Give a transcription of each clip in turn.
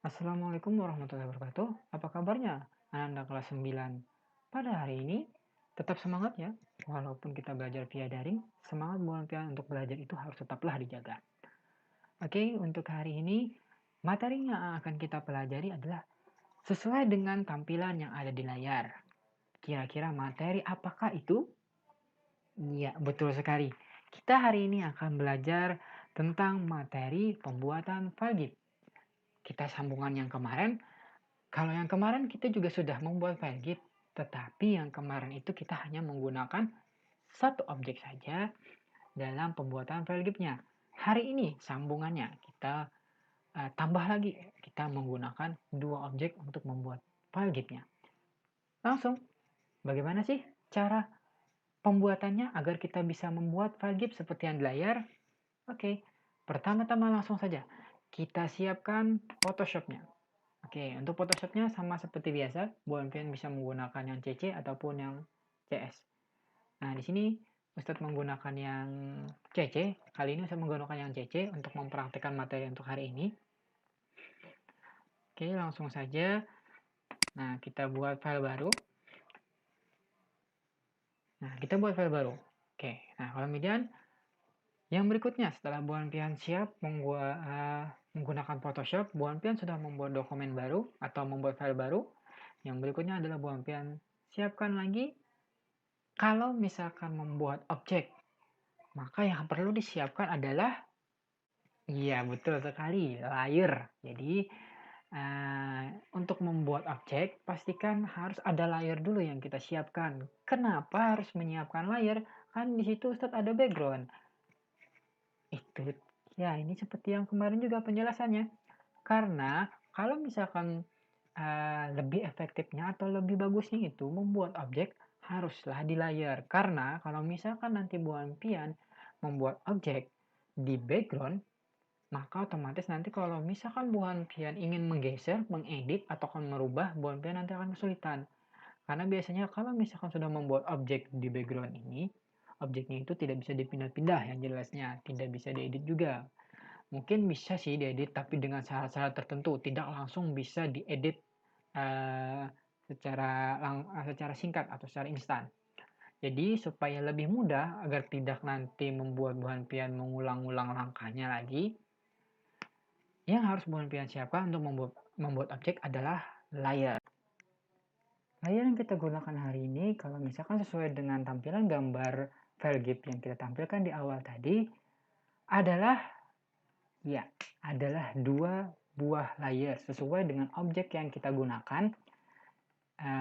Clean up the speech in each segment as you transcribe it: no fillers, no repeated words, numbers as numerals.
Assalamualaikum warahmatullahi wabarakatuh. Apa kabarnya anak-anak kelas 9? Pada hari ini, tetap semangat ya. Walaupun kita belajar via daring, semangat bulan untuk belajar itu harus tetaplah dijaga. Oke, untuk hari ini, materi yang akan kita pelajari adalah sesuai dengan tampilan yang ada di layar. Kira-kira materi apakah itu? Iya, betul sekali. Kita hari ini akan belajar tentang materi pembuatan file GIF. Kita sambungan yang kemarin. Kalau yang kemarin kita juga sudah membuat file GIF, tetapi yang kemarin itu kita hanya menggunakan satu objek saja dalam pembuatan file GIF-nya. Hari ini sambungannya kita tambah lagi, kita menggunakan dua objek untuk membuat file GIF-nya. Langsung, bagaimana sih cara pembuatannya agar kita bisa membuat file GIF seperti yang di layar? Oke, pertama-tama langsung saja kita siapkan Photoshop-nya. Oke, untuk Photoshop-nya sama seperti biasa, Bu Alfian bisa menggunakan yang CC ataupun yang CS. Nah, di sini Ustadz menggunakan yang CC. Kali ini saya menggunakan yang CC untuk mempraktikkan materi untuk hari ini. Oke, langsung saja. Nah, kita buat file baru. Oke, nah kemudian yang berikutnya setelah Bu Alfian siap menggunakan Photoshop, Bu Alfian sudah membuat dokumen baru atau membuat file baru. Yang berikutnya adalah Bu Alfian siapkan lagi. Kalau misalkan membuat objek, maka yang perlu disiapkan adalah, iya betul sekali, layer. Jadi untuk membuat objek, pastikan harus ada layer dulu yang kita siapkan. Kenapa harus menyiapkan layer? Kan di situ Ustadz ada background. Itu, ya ini seperti yang kemarin juga penjelasannya. Karena kalau misalkan lebih efektifnya atau lebih bagusnya itu membuat objek haruslah di layer. Karena kalau misalkan nanti Bu Alfian membuat objek di background, maka otomatis nanti kalau misalkan Bu Alfian ingin menggeser, mengedit, atau akan merubah, Bu Alfian nanti akan kesulitan. Karena biasanya kalau misalkan sudah membuat objek di background ini, objeknya itu tidak bisa dipindah-pindah yang jelasnya, tidak bisa diedit juga. Mungkin bisa sih diedit, tapi dengan syarat-syarat tertentu, tidak langsung bisa diedit uh, secara singkat atau secara instan. Jadi supaya lebih mudah agar tidak nanti membuat Bu Alfian mengulang-ulang langkahnya lagi, yang harus Bu Alfian siapkan untuk membuat objek adalah layer. Layer yang kita gunakan hari ini, kalau misalkan sesuai dengan tampilan gambar file GIF yang kita tampilkan di awal tadi, adalah dua buah layer sesuai dengan objek yang kita gunakan.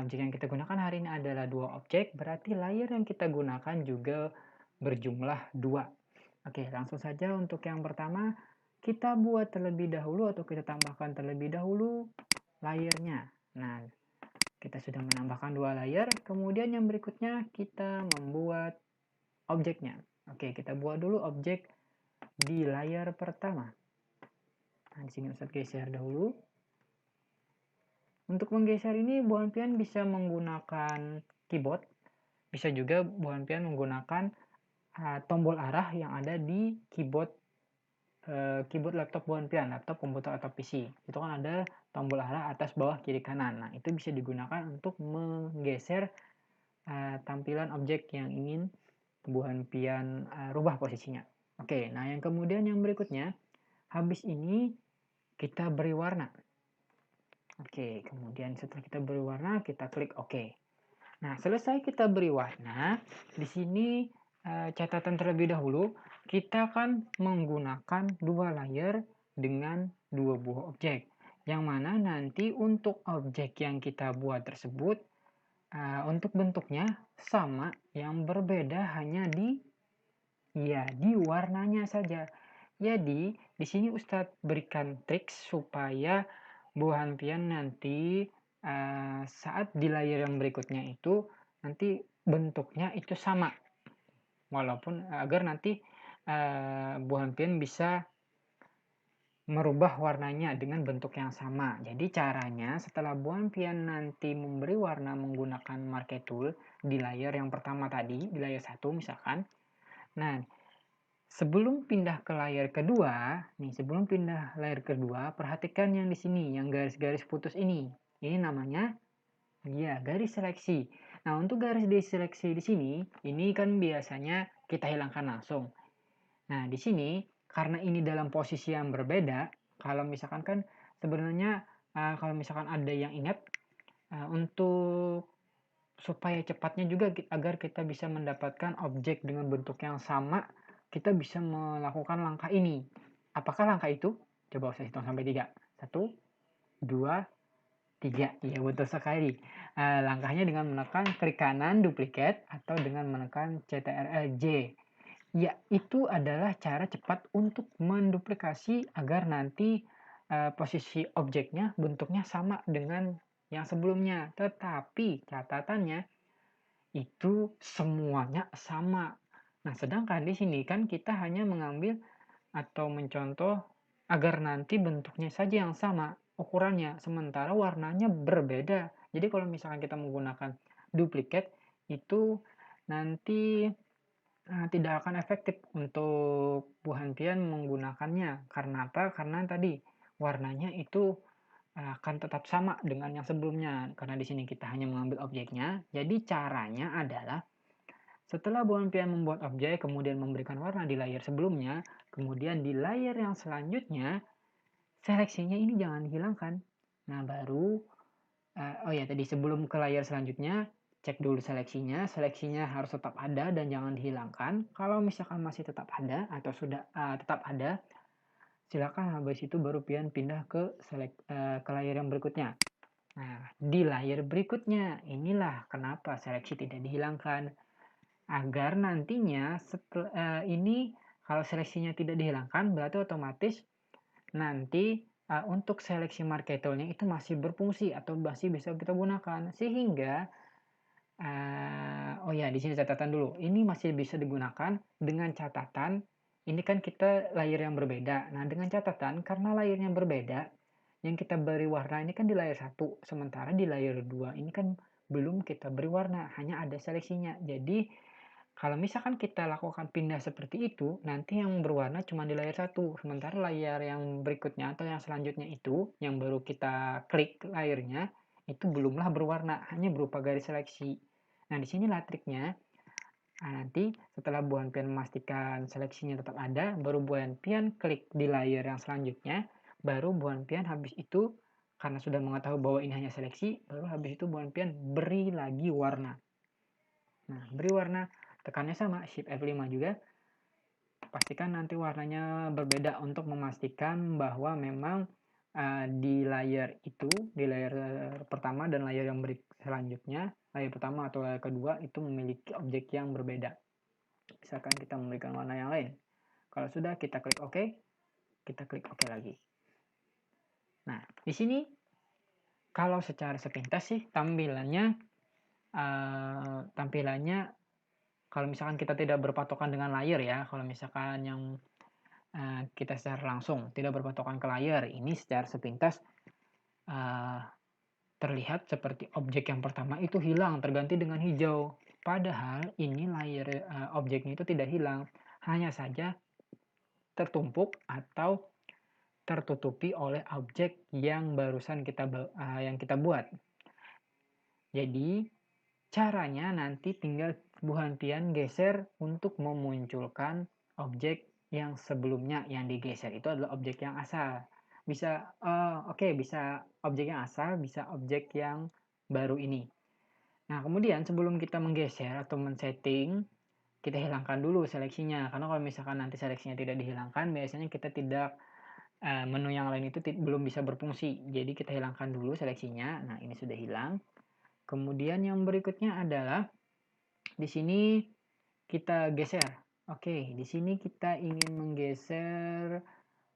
Objek yang kita gunakan hari ini adalah dua objek, berarti layer yang kita gunakan juga berjumlah dua. Oke, langsung saja untuk yang pertama, kita buat terlebih dahulu atau kita tambahkan terlebih dahulu layernya. Nah, kita sudah menambahkan dua layer, kemudian yang berikutnya kita membuat objeknya. Oke, kita buat dulu objek di layar pertama. Nah, di sini Ustadz geser dahulu. Untuk menggeser ini Bu Alfian bisa menggunakan keyboard, bisa juga Bu Alfian menggunakan tombol arah yang ada di keyboard laptop Bu Alfian, laptop komputer atau PC. Itu kan ada tombol arah atas, bawah, kiri, kanan. Nah, itu bisa digunakan untuk menggeser tampilan objek yang ingin Bu Alfian rubah posisinya. Oke, nah yang kemudian yang berikutnya, habis ini kita beri warna. Oke, kemudian setelah kita beri warna, kita klik OK. Nah, selesai kita beri warna, di sini catatan terlebih dahulu, kita akan menggunakan dua layer dengan dua buah objek. Yang mana nanti untuk objek yang kita buat tersebut, untuk bentuknya sama, yang berbeda hanya di warnanya saja. Jadi, di sini Ustadz berikan trik supaya Bu Alfian nanti saat di layar yang berikutnya itu nanti bentuknya itu sama, walaupun agar nanti Bu Alfian bisa merubah warnanya dengan bentuk yang sama. Jadi caranya setelah Bu Alfian nanti memberi warna menggunakan marquee tool di layar yang pertama tadi, di layar 1 misalkan. Nah, Sebelum pindah ke layar kedua, perhatikan yang di sini, yang garis-garis putus ini. Ini namanya garis seleksi. Nah, untuk garis diseleksi di sini, ini kan biasanya kita hilangkan langsung. Nah, di sini karena ini dalam posisi yang berbeda, kalau misalkan kan sebenarnya kalau misalkan ada yang ingat untuk supaya cepatnya juga agar kita bisa mendapatkan objek dengan bentuk yang sama, kita bisa melakukan langkah ini. Apakah langkah itu? Coba saya hitung sampai 3. 1, 2, 3. Ya, betul sekali. Langkahnya dengan menekan klik kanan duplikat atau dengan menekan CTRL-J. Ya, itu adalah cara cepat untuk menduplikasi agar nanti posisi objeknya bentuknya sama dengan yang sebelumnya. Tetapi catatannya itu semuanya sama. Nah, sedangkan di sini kan kita hanya mengambil atau mencontoh agar nanti bentuknya saja yang sama ukurannya, sementara warnanya berbeda. Jadi kalau misalkan kita menggunakan duplikat, itu nanti tidak akan efektif untuk Bu Hantian menggunakannya. Karena apa? Karena tadi warnanya itu akan tetap sama dengan yang sebelumnya. Karena di sini kita hanya mengambil objeknya. Jadi caranya adalah setelah Bu Hantian membuat objek, kemudian memberikan warna di layar sebelumnya, kemudian di layar yang selanjutnya, seleksinya ini jangan dihilangkan. Nah, baru, tadi sebelum ke layar selanjutnya, cek dulu seleksinya. Seleksinya harus tetap ada dan jangan dihilangkan. Kalau misalkan masih tetap ada atau sudah tetap ada, silakan habis itu baru pian pindah ke layar yang berikutnya. Nah, di layar berikutnya, inilah kenapa seleksi tidak dihilangkan. Agar nantinya ini kalau seleksinya tidak dihilangkan, berarti otomatis nanti untuk seleksi marketernya itu masih berfungsi atau masih bisa kita gunakan. Sehingga, di sini catatan dulu. Ini masih bisa digunakan dengan catatan, ini kan kita layar yang berbeda. Nah, dengan catatan, karena layarnya berbeda, yang kita beri warna ini kan di layar 1, sementara di layar 2 ini kan belum kita beri warna, hanya ada seleksinya. Jadi, kalau misalkan kita lakukan pindah seperti itu, nanti yang berwarna cuma di layar 1, sementara layar yang berikutnya atau yang selanjutnya itu, yang baru kita klik layarnya, itu belumlah berwarna, hanya berupa garis seleksi. Nah, di sinilah triknya. Nanti setelah Bu Hanpian memastikan seleksinya tetap ada, baru Bu Hanpian klik di layar yang selanjutnya, baru Bu Hanpian habis itu, karena sudah mengetahui bahwa ini hanya seleksi, baru habis itu Bu Hanpian beri lagi warna. Nah, beri warna, tekannya sama, Shift F5 juga. Pastikan nanti warnanya berbeda untuk memastikan bahwa memang di layar itu, di layar pertama dan layar yang selanjutnya, layar pertama atau layar kedua itu memiliki objek yang berbeda. Misalkan kita memberikan warna yang lain. Kalau sudah, kita klik OK, kita klik OK lagi. Nah, di sini kalau secara sepintas sih tampilannya kalau misalkan kita tidak berpatokan dengan layar ya, kalau misalkan yang kita secara langsung tidak berpatokan ke layar, ini secara sepintas terlihat seperti objek yang pertama itu hilang terganti dengan hijau. Padahal ini layar objeknya itu tidak hilang, hanya saja tertumpuk atau tertutupi oleh objek yang barusan yang kita buat. Jadi caranya nanti tinggal Bu Hantian geser untuk memunculkan objek yang sebelumnya yang digeser itu adalah objek yang asal. Bisa bisa objek yang asal, bisa objek yang baru ini. Nah, kemudian sebelum kita menggeser atau men-setting, kita hilangkan dulu seleksinya. Karena kalau misalkan nanti seleksinya tidak dihilangkan, biasanya kita tidak menu yang lain itu belum bisa berfungsi. Jadi kita hilangkan dulu seleksinya. Nah, ini sudah hilang. Kemudian yang berikutnya adalah di sini kita geser. Oke, di sini kita ingin menggeser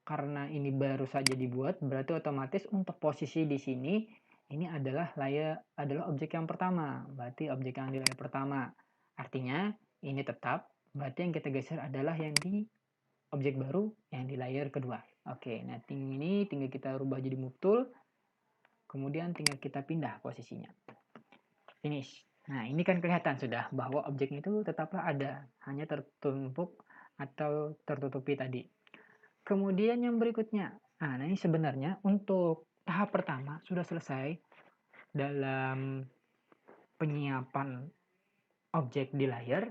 karena ini baru saja dibuat, berarti otomatis untuk posisi di sini ini adalah objek yang pertama. Berarti objek yang di layar pertama. Artinya ini tetap, berarti yang kita geser adalah yang di objek baru yang di layar kedua. Oke, nah ini tinggal kita rubah jadi move tool. Kemudian tinggal kita pindah posisinya. Finish. Nah, ini kan kelihatan sudah bahwa objeknya itu tetaplah ada, hanya tertumpuk atau tertutupi tadi. Kemudian yang berikutnya, nah ini sebenarnya untuk tahap pertama sudah selesai dalam penyiapan objek di layar,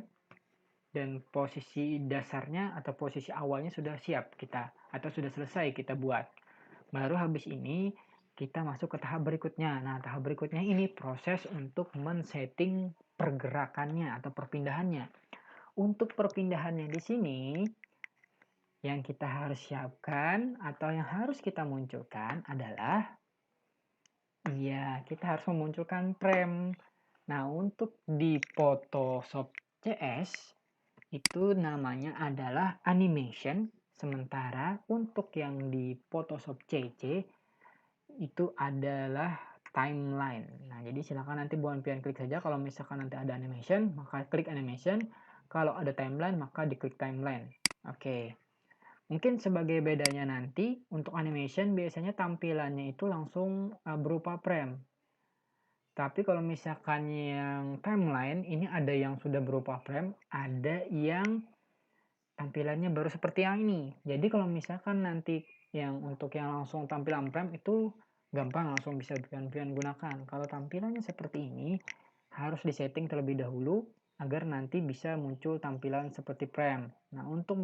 dan posisi dasarnya atau posisi awalnya sudah siap kita atau sudah selesai kita buat. Baru habis ini kita masuk ke tahap berikutnya. Nah, tahap berikutnya ini proses untuk men-setting pergerakannya atau perpindahannya. Untuk perpindahannya di sini yang kita harus siapkan atau yang harus kita munculkan adalah kita harus memunculkan frame. Nah, untuk di Photoshop CS itu namanya adalah animation, sementara untuk yang di Photoshop CC itu adalah timeline. Nah, jadi silakan nanti Bu Alfian klik saja kalau misalkan nanti ada animation, maka klik animation. Kalau ada timeline, maka diklik timeline. Oke. Mungkin sebagai bedanya nanti, untuk animation biasanya tampilannya itu langsung berupa frame. Tapi kalau misalkan yang timeline, ini ada yang sudah berupa frame, ada yang tampilannya baru seperti yang ini. Jadi kalau misalkan nanti yang untuk yang langsung tampilan frame itu gampang langsung bisa pian-pian gunakan. Kalau tampilannya seperti ini, harus disetting terlebih dahulu agar nanti bisa muncul tampilan seperti frame. Nah, untuk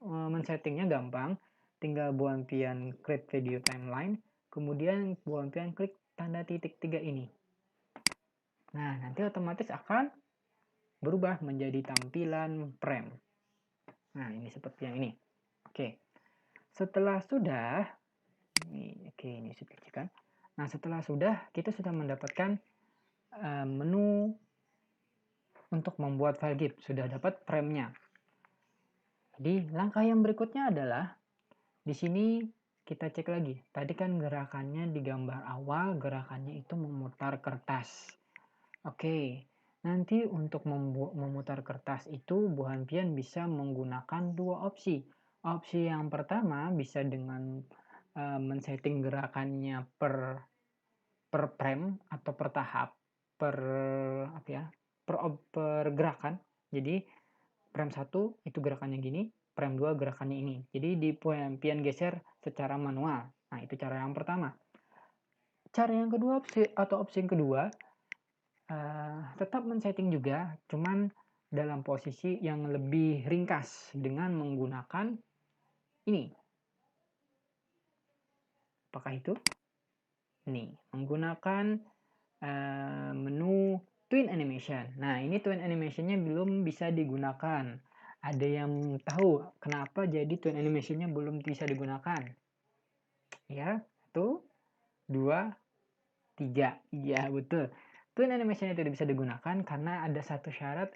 men-settingnya gampang, tinggal Bu Alfian klik video timeline, kemudian Bu Alfian klik tanda titik 3 ini. Nah, nanti otomatis akan berubah menjadi tampilan frame. Nah, ini seperti yang ini. Oke. Setelah sudah, ini sudah. Nah, setelah sudah, kita sudah mendapatkan menu untuk membuat file GIF, sudah dapat frame-nya. Jadi, langkah yang berikutnya adalah di sini kita cek lagi. Tadi kan gerakannya di gambar awal, gerakannya itu memutar kertas. Oke, nanti untuk memutar kertas itu Bu Alfian bisa menggunakan dua opsi. Opsi yang pertama bisa dengan men-setting gerakannya per frame atau per tahap, per gerakan. Jadi frame 1 itu gerakannya gini, frame 2 gerakannya ini. Jadi di pian geser secara manual. Nah, itu cara yang pertama. Cara yang kedua opsi yang kedua tetap men-setting juga, cuman dalam posisi yang lebih ringkas dengan menggunakan ini. Apakah itu? Nih, menggunakan menu Twin Animation. Nah, ini Twin Animation-nya belum bisa digunakan. Ada yang tahu kenapa jadi Twin Animation-nya belum bisa digunakan? Ya, 1, 2, 3. Iya, betul. Twin Animation-nya tidak bisa digunakan karena ada satu syarat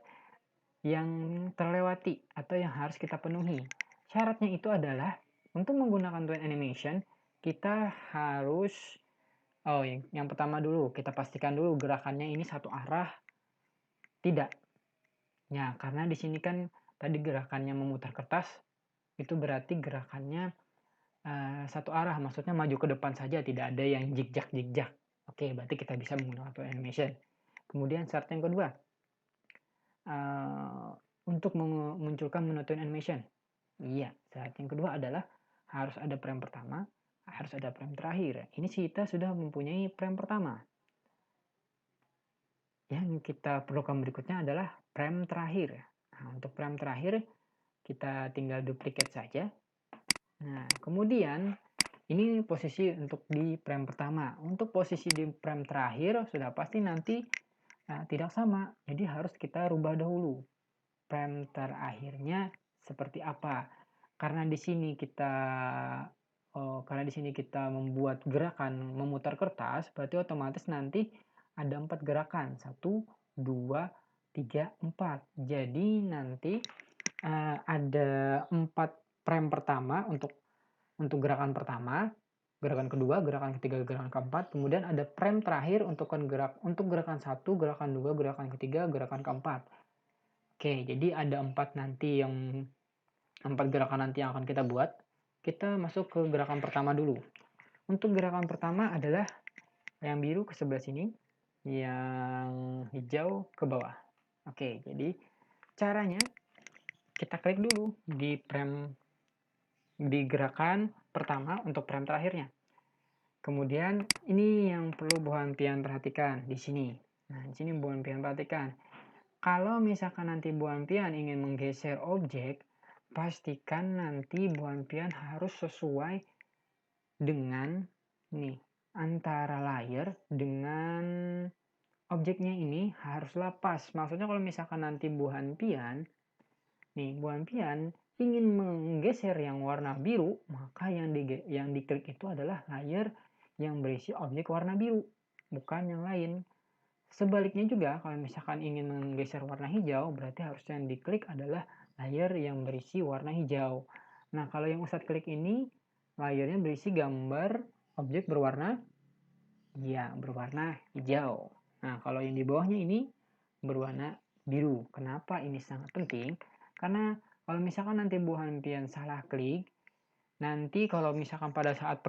yang terlewati atau yang harus kita penuhi. Syaratnya itu adalah untuk menggunakan Twin Animation, kita harus yang pertama dulu, kita pastikan dulu gerakannya ini satu arah. Tidak. Ya, karena di sini kan tadi gerakannya memutar kertas, itu berarti gerakannya satu arah, maksudnya maju ke depan saja, tidak ada yang zigzag. Oke, berarti kita bisa menggunakan Twin Animation. Kemudian syarat yang kedua, untuk memunculkan menu Twin Animation. Iya, syarat yang kedua adalah harus ada frame pertama, harus ada frame terakhir. Ini kita sudah mempunyai frame pertama. Yang kita perlukan berikutnya adalah frame terakhir. Nah, untuk frame terakhir kita tinggal duplicate saja. Nah, kemudian ini posisi untuk di frame pertama. Untuk posisi di frame terakhir sudah pasti nanti tidak sama. Jadi harus kita rubah dahulu. Frame terakhirnya seperti apa? Karena di sini kita membuat gerakan memutar kertas, berarti otomatis nanti ada 4 gerakan. 1, 2, 3, 4. Jadi nanti ada 4 frame pertama untuk gerakan pertama, gerakan kedua, gerakan ketiga, gerakan keempat. Kemudian ada frame terakhir untuk gerakan 1, gerakan 2, gerakan ketiga, gerakan keempat. Oke, jadi ada 4 gerakan nanti yang akan kita buat. Kita masuk ke gerakan pertama dulu. Untuk gerakan pertama adalah yang biru ke sebelah sini, yang hijau ke bawah. Oke, jadi caranya kita klik dulu di gerakan pertama untuk frame terakhirnya. Kemudian ini yang perlu Bu Hanpian perhatikan di sini. Nah, di sini Bu Hanpian perhatikan. Kalau misalkan nanti Bu Hanpian ingin menggeser objek, pastikan nanti Bu Hanpian harus sesuai dengan nih antara layer dengan objeknya ini haruslah pas. Maksudnya kalau misalkan nanti Bu Hanpian ingin menggeser yang warna biru, maka yang diklik itu adalah layer yang berisi objek warna biru, bukan yang lain. Sebaliknya juga, kalau misalkan ingin menggeser warna hijau, berarti harusnya yang diklik adalah layer yang berisi warna hijau. Nah, kalau yang Ustadz klik ini, layernya berisi gambar objek berwarna hijau. Nah, kalau yang di bawahnya ini berwarna biru. Kenapa ini sangat penting? Karena kalau misalkan nanti Bu Hanpian salah klik, nanti kalau misalkan pada saat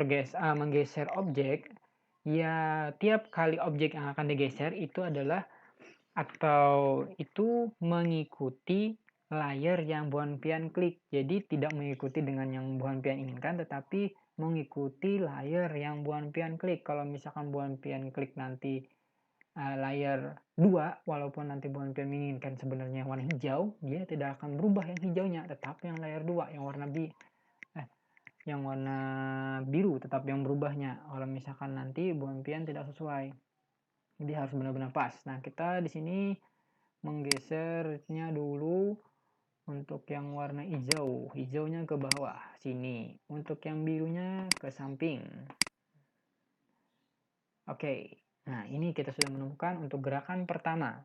menggeser objek, ya tiap kali objek yang akan digeser itu adalah atau itu mengikuti layar yang Bu Hanpian klik. Jadi tidak mengikuti dengan yang Bu Hanpian inginkan, tetapi mengikuti layar yang Bu Hanpian klik. Kalau misalkan Bu Hanpian klik nanti layar 2, walaupun nanti Bu Hanpian menginginkan sebenarnya warna hijau, dia tidak akan berubah yang hijaunya, tetapi yang layar 2 yang warna biru tetap yang berubahnya. Kalau misalkan nanti Bu Hanpian tidak sesuai, jadi harus benar-benar pas. Nah, kita di sini menggesernya dulu untuk yang warna hijaunya ke bawah sini, untuk yang birunya ke samping. Oke. Nah, ini kita sudah menemukan untuk gerakan pertama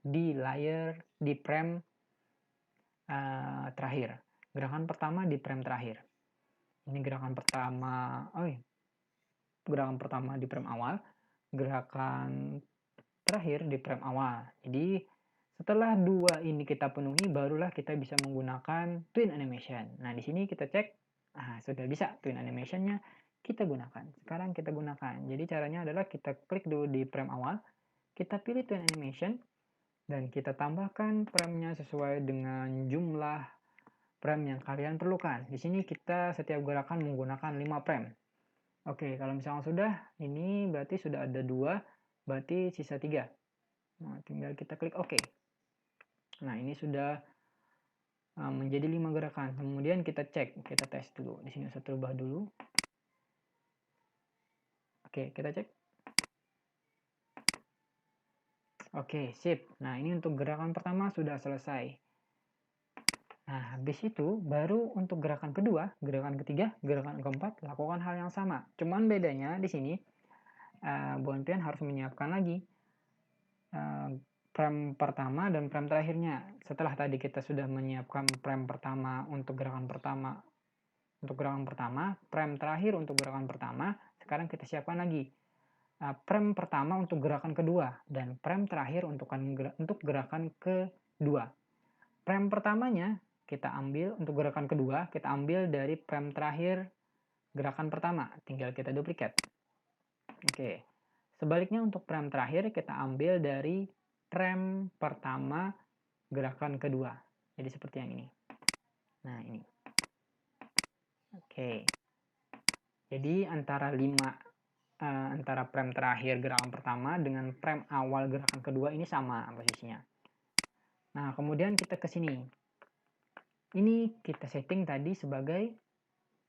di frame terakhir. Gerakan pertama di frame terakhir. Ini gerakan pertama, gerakan pertama di frame awal, gerakan terakhir di frame awal. Jadi, setelah dua ini kita penuhi, barulah kita bisa menggunakan twin animation. Nah, di sini kita cek, sudah bisa twin animationnya kita gunakan. Sekarang kita gunakan. Jadi caranya adalah kita klik dulu di frame awal, kita pilih twin animation, dan kita tambahkan frame-nya sesuai dengan jumlah frame yang kalian perlukan. Di sini kita setiap gerakan menggunakan 5 frame. Oke, kalau misalnya sudah, ini berarti sudah ada 2, berarti sisa 3. Nah, tinggal kita klik OK. Nah, ini sudah menjadi 5 gerakan. Kemudian kita cek, kita tes dulu. Di sini saya ubah dulu. Oke, kita cek. Oke, sip. Nah, ini untuk gerakan pertama sudah selesai. Nah, habis itu baru untuk gerakan kedua, gerakan ketiga, gerakan keempat lakukan hal yang sama. Cuman bedanya di sini Bu Hanpian harus menyiapkan lagi frame pertama dan frame terakhirnya. Setelah tadi kita sudah menyiapkan frame pertama untuk gerakan pertama, frame terakhir untuk gerakan pertama, sekarang kita siapkan lagi frame pertama untuk gerakan kedua dan frame terakhir untuk gerakan kedua. Frame pertamanya kita ambil untuk gerakan kedua, kita ambil dari frame terakhir gerakan pertama, tinggal kita duplikat. Oke. Sebaliknya untuk frame terakhir kita ambil dari frame pertama gerakan kedua. Jadi seperti yang ini. Nah, ini. Oke. Jadi antara frame terakhir gerakan pertama dengan frame awal gerakan kedua ini sama posisinya. Nah, kemudian kita ke sini. Ini kita setting tadi sebagai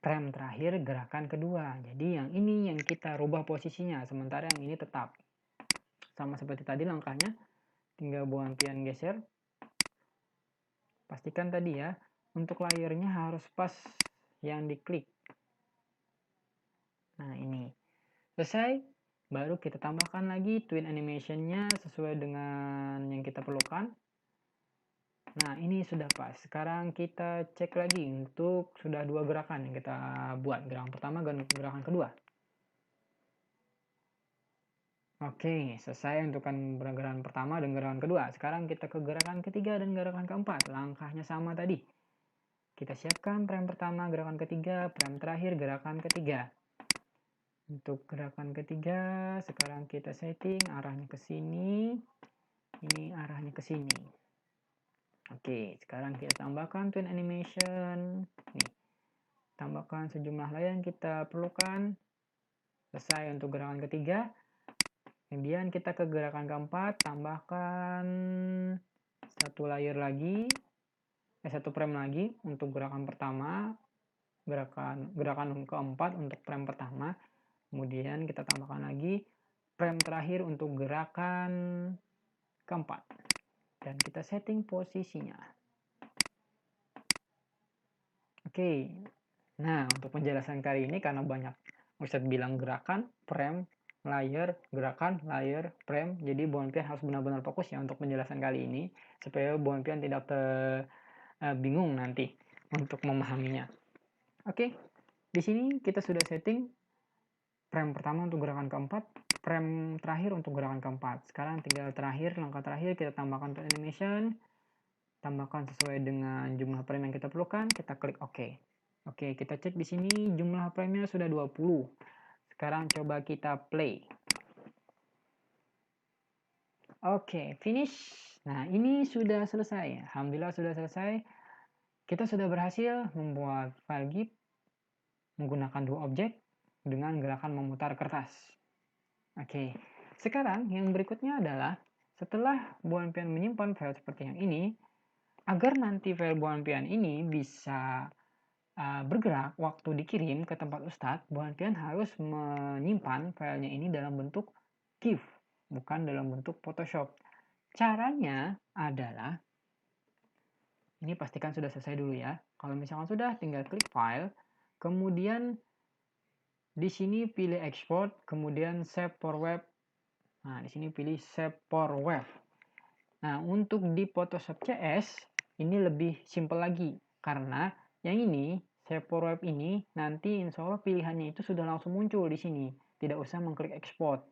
frame terakhir gerakan kedua. Jadi yang ini yang kita rubah posisinya, sementara yang ini tetap. Sama seperti tadi langkahnya, tinggal Bu Hanpian geser. Pastikan tadi ya, untuk layernya harus pas yang diklik. Nah, ini. Selesai, baru kita tambahkan lagi twin animation-nya sesuai dengan yang kita perlukan. Nah, ini sudah pas. Sekarang kita cek lagi untuk sudah 2 gerakan yang kita buat. Gerakan pertama dan gerakan kedua. Oke, selesai untuk gerakan pertama dan gerakan kedua. Sekarang kita ke gerakan ketiga dan gerakan keempat. Langkahnya sama tadi. Kita siapkan frame pertama, gerakan ketiga, frame terakhir, gerakan ketiga. Untuk gerakan ketiga, sekarang kita setting arahnya ke sini. Ini arahnya ke sini. Oke, sekarang kita tambahkan twin animation. Nih, tambahkan sejumlah layer yang kita perlukan. Selesai untuk gerakan ketiga. Kemudian kita ke gerakan keempat, tambahkan satu layer lagi, satu frame lagi untuk gerakan pertama, gerakan keempat untuk frame pertama. Kemudian kita tambahkan lagi frame terakhir untuk gerakan keempat. Dan kita setting posisinya. Oke, nah untuk penjelasan kali ini karena banyak Ustadz bilang gerakan, frame, layer, gerakan, layer, frame. Jadi Buan Pian harus benar-benar fokus ya untuk penjelasan kali ini supaya Buan Pian tidak bingung nanti untuk memahaminya. Oke, di sini kita sudah setting frame pertama untuk gerakan keempat, frame terakhir untuk gerakan keempat. Sekarang tinggal langkah terakhir kita tambahkan to animation, tambahkan sesuai dengan jumlah frame yang kita perlukan, kita klik OK. Oke, kita cek di sini jumlah frame-nya sudah 20. Sekarang coba kita play. Oke, finish. Nah, ini sudah selesai. Alhamdulillah sudah selesai. Kita sudah berhasil membuat file GIF menggunakan dua objek dengan gerakan memutar kertas. Oke, sekarang yang berikutnya adalah setelah Buan Pian menyimpan file seperti yang ini, agar nanti file Buan Pian ini bisa bergerak waktu dikirim ke tempat Ustadz, Buan Pian harus menyimpan filenya ini dalam bentuk GIF, bukan dalam bentuk Photoshop. Caranya adalah, ini pastikan sudah selesai dulu ya. Kalau misalkan sudah, tinggal klik file, kemudian di sini pilih export, kemudian save for web. Nah, di sini pilih save for web. Nah, untuk di Photoshop CS ini lebih simple lagi karena yang ini save for web ini nanti insya Allah pilihannya itu sudah langsung muncul di sini, tidak usah mengklik export.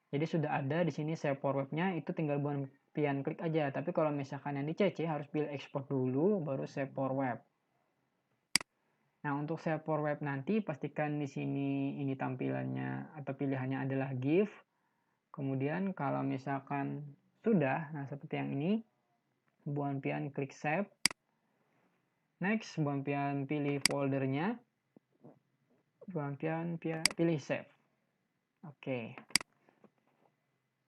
Jadi sudah ada di sini save for webnya, itu tinggal Buan Pian klik aja. Tapi kalau misalkan yang di CC harus pilih export dulu baru save for web. Nah, untuk save for web nanti pastikan di sini ini tampilannya atau pilihannya adalah GIF. Kemudian kalau misalkan sudah, nah seperti yang ini, Buan Pian klik save. Next, Buan Pian pilih foldernya. Buan Pian pilih save. Oke.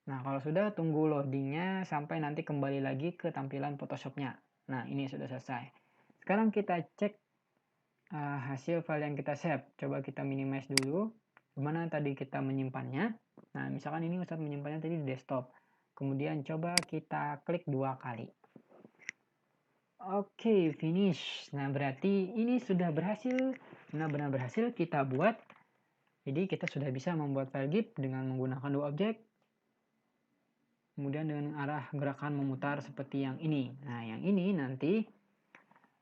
Nah, kalau sudah, tunggu loadingnya sampai nanti kembali lagi ke tampilan Photoshopnya. Nah, ini sudah selesai. Sekarang kita cek hasil file yang kita save. Coba kita minimize dulu. Gimana tadi kita menyimpannya. Nah, misalkan ini Ustadz menyimpannya tadi di desktop. Kemudian coba kita klik 2 kali. Oke, finish. Nah, berarti ini sudah berhasil, benar-benar berhasil kita buat. Jadi kita sudah bisa membuat file GIF dengan menggunakan dua objek. Kemudian dengan arah gerakan memutar seperti yang ini. Nah, yang ini nanti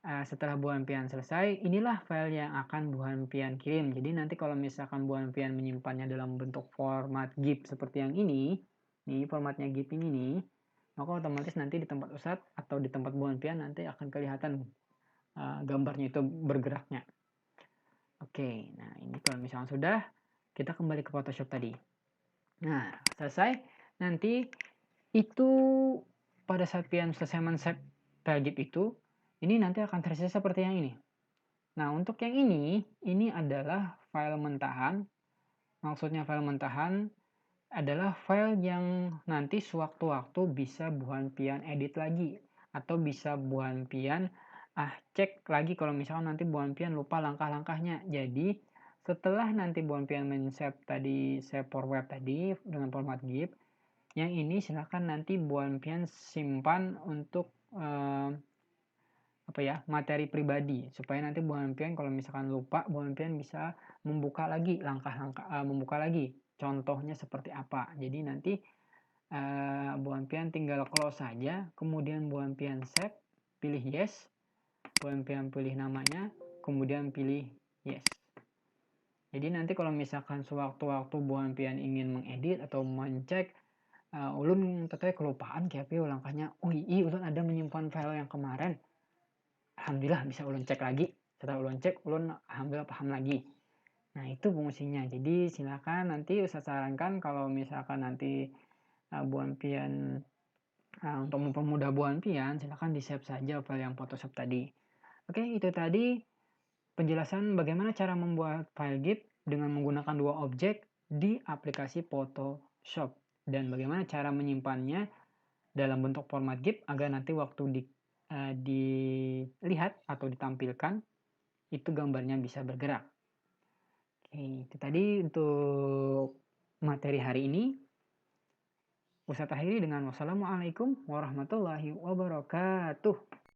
setelah Buan Pian selesai, inilah file yang akan Buan Pian kirim. Jadi nanti kalau misalkan Buan Pian menyimpannya dalam bentuk format GIF seperti yang ini, nih formatnya GIF ini nih, maka otomatis nanti di tempat Ustadz atau di tempat Buan Pian nanti akan kelihatan gambarnya itu bergeraknya. Oke, nah ini kalau misalkan sudah, kita kembali ke Photoshop tadi. Nah, selesai. Nanti itu pada saat Pian selesai men-save file GIF itu, ini nanti akan tersisa seperti yang ini. Nah, untuk yang ini adalah file mentahan. Maksudnya file mentahan adalah file yang nanti sewaktu-waktu bisa Buan Pian edit lagi. Atau bisa Buan Pian cek lagi kalau misalkan nanti Buan Pian lupa langkah-langkahnya. Jadi, setelah nanti Buan Pian men-save tadi, save for web tadi dengan format GIF, yang ini silahkan nanti Buan Pian simpan untuk materi pribadi supaya nanti Buan Pian kalau misalkan lupa, Buan Pian bisa membuka lagi langkah-langkah, membuka lagi contohnya seperti apa. Jadi nanti Buan Pian tinggal close saja, kemudian Buan Pian save, pilih yes, Buan Pian pilih namanya, kemudian pilih yes. Jadi nanti kalau misalkan sewaktu-waktu Buan Pian ingin mengedit atau mencek, ulun teteh kelupaan kayak langkahnya, oh iya ulun ada menyimpan file yang kemarin, alhamdulillah bisa ulun cek lagi. Setelah ulun cek, ulun alhamdulillah paham lagi. Nah, itu fungsinya. Jadi silakan nanti saya sarankan kalau misalkan nanti Buan Pian Nah, untuk mempermudah Bu Alfian, silakan di-save saja file yang Photoshop tadi. Oke, itu tadi penjelasan bagaimana cara membuat file GIF dengan menggunakan dua objek di aplikasi Photoshop dan bagaimana cara menyimpannya dalam bentuk format GIF agar nanti waktu dilihat atau ditampilkan itu gambarnya bisa bergerak. Oke, itu tadi untuk materi hari ini. Ustadz akhiri dengan wassalamualaikum warahmatullahi wabarakatuh.